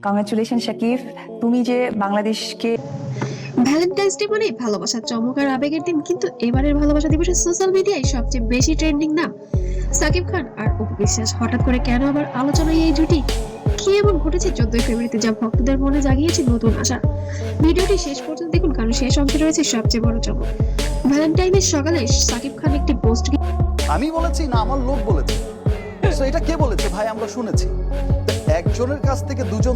Congratulation Shakib, তুমি যে বাংলাদেশকে ভ্যালেন্টাইন্স ডে মানে ভালোবাসার চমক আর আবেগের দিন, কিন্তু এবারের ভালোবাসা দিবসে সোশ্যাল মিডিয়ায় সবচেয়ে বেশি ট্রেন্ডিং নাম সাকিব খান আর অপু বিশ্বাস। হঠাৎ করে কেন আবার আলোচনায় এই জুটি? কি এমন ঘটেছে 14 ফেব্রুয়ারিতে যা ভক্তদের মনে জাগিয়েছে নতুন আশা? ভিডিওটি শেষ পর্যন্ত দেখুন, কারণ শেষ অংশে রয়েছে সবচেয়ে বড় চমক। ভ্যালেন্টাইনের সকালে সাকিব খান একটি পোস্ট আমি বলেছি না আমার লোক বলেছে? তো এটা কে বলেছে ভাই? আমরা শুনেছি একজনের কাছ থেকে দুজন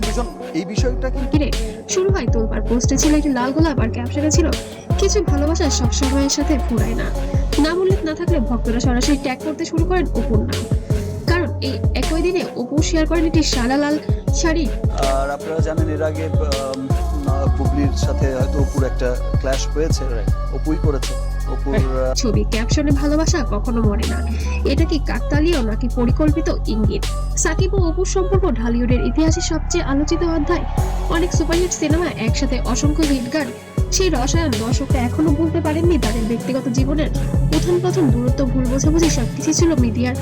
এই বিষয়টা কি ঘিরে শুরু হয় তোলপাড়। পোস্টে ছিল একটি লাল গোলাপ আর ক্যাপশনে ছিল কিছু ভালোবাসা সব সময়ের সাথে ফুরায় না। নাম উল্লেখ না থাকলে ভক্তরা সরাসরি ট্যাগ করতে শুরু করেন অপুর নাম, কারণ এই একই দিনে অপু শেয়ার করেন একটি সাদা লাল শাড়ি। আর আপনারা জানেন এর আগে বুবলির সাথে হয়তো অপুর একটা ক্ল্যাশ হয়েছে, অপুই করেছে অপুর ছবি ক্যাপশনে ভালোবাসা কখনো মরে না। এটা কি কাকতালীয় নাকি পরিকল্পিত ইঙ্গিত? সাকিব ও অপুর সম্পর্ক ঢালিউডের ইতিহাসে সবচেয়ে আলোচিত অধ্যায়। অনেক সুপারহিট সিনেমা, একসাথে অসংখ্য হিট গান, সেই রসায়ন দর্শকরা এখনো ভুলতে পারেননি। তাদের ব্যক্তিগত জীবনের উত্থান পতন, দূরত্ব, ভুল বোঝাবুঝি সবকিছু ছিল মিডিয়ার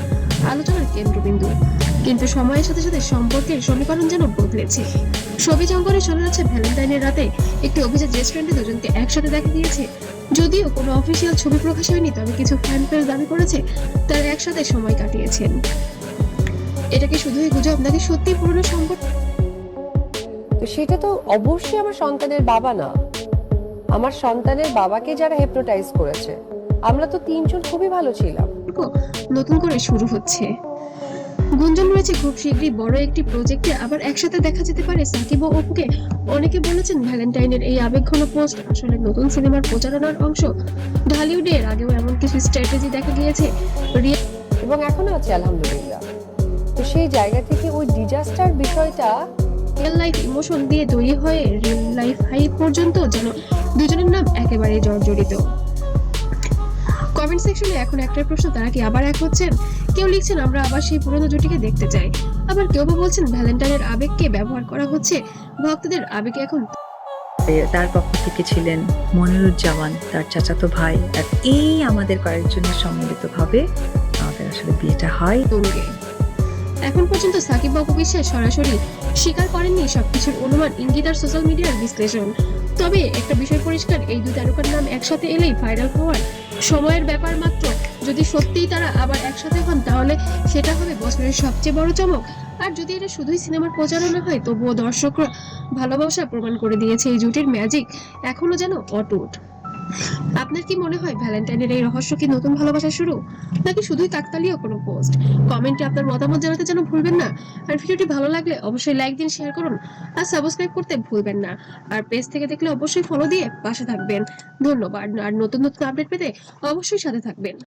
আলোচনার কেন্দ্রবিন্দু। কিন্তু সময়ের সাথে সাথে সম্পর্কের সমীকরণ যেন বদলেছে। ছবি জঙ্গলে শোনা যাচ্ছে ভ্যালেন্টাইনের রাতে একটি অভিজাত রেস্টুরেন্টে দুজনকে একসাথে দেখা গিয়েছে। যদিও কোনো অফিসিয়াল ছবি প্রকাশ হয়নি, তবে কিছু ফ্যান পেজ দাবি করেছে তারা একসাথে সময় কাটিয়েছেন। এটা কি শুধুই গুজব নাকি সত্যি পুরনো সম্পর্ক? তো সেটা তো অবশ্যই আমার সন্তানের বাবা না, আমার সন্তানের বাবাকে যারা হিপনোটাইজ করেছে। আমরা তো তিনজন খুবই ভালো ছিলাম। নতুন করে শুরু হচ্ছে। গুঞ্জন রয়েছে খুব শীঘ্রই বড় একটি প্রজেক্টে আবার একসাথে দেখা যেতে পারে সাকিব ও অপুকে। অনেকে বলেছেন ভ্যালেন্টাইনের এই আবেগঘন পোস্ট আসলে নতুন সিনেমার প্রচারণার অংশ। ঢালিউডে এর আগেও এমন কিছু স্ট্র্যাটেজি দেখা গিয়েছে, এবং এখনো আছে আলহামদুলিল্লাহ। তো সেই জায়গা থেকে ওই ডিজাস্টার বিষয়টা রিয়েল লাইফ ইমোশন দিয়ে তৈরি হয়ে রিয়েল লাইফ হাই পর্যন্ত যেন দুজনের নাম একেবারে জর্জরিত। কমেন্ট সেকশনে এখন একটাই প্রশ্ন, তারা কি আবার এক হচ্ছেন? কেউ লিখছেন আমরা আবার সেই পুরনো জুটিকে দেখতে চাই, আবার কেউ বা বলছেন ভ্যালেন্টাইনের আবেগকে ব্যবহার করা হচ্ছে ভক্তদের আবেগে। এখন তার পক্ষ থেকে ছিলেন মনিরুজ্জামান, তার চাচাতো ভাই। আর এই আমাদের কয়েকজনের সম্মিলিতভাবে আমাদের আসলে বিয়েটা হয়। তুঙ্গে এখন পর্যন্ত সাকিব বাবু বিশ্বাস সরাসরি স্বীকার করেননি সবকিছুর অনুমান, ইঙ্গিত আর সোশ্যাল মিডিয়ার বিশ্লেষণ। তবে একটা বিষয় পরিষ্কার, এই দুই তারকার নাম একসাথে এলেই ভাইরাল হওয়ার সময়ের ব্যাপার মাত্র। যদি সত্যিই তারা আবার একসাথে হন তাহলে সেটা হবে বছরের সবচেয়ে বড় চমক। আর যদি এটা শুধুই সিনেমার প্রচারণা হয়, তবুও দর্শকরা ভালোবাসা প্রমাণ করে দিয়েছে এই জুটির ম্যাজিক এখনো যেন অটুট। আপনার কি মনে হয় ভ্যালেন্টাইনের এই রহস্য কি নতুন ভালোবাসা শুরু, নাকি শুধুই কাকতালীয় কোনো পোস্ট? কমেন্টে আপনার মতামত জানাতে যেন ভুলবেন না। আর ভিডিওটি ভালো লাগলে অবশ্যই লাইক দিন, শেয়ার করুন আর সাবস্ক্রাইব করতে ভুলবেন না। আর পেজ থেকে দেখলে অবশ্যই ফলো দিয়ে পাশে থাকবেন। ধন্যবাদ। আর নতুন নতুন আপডেট পেতে অবশ্যই সাথে থাকবেন।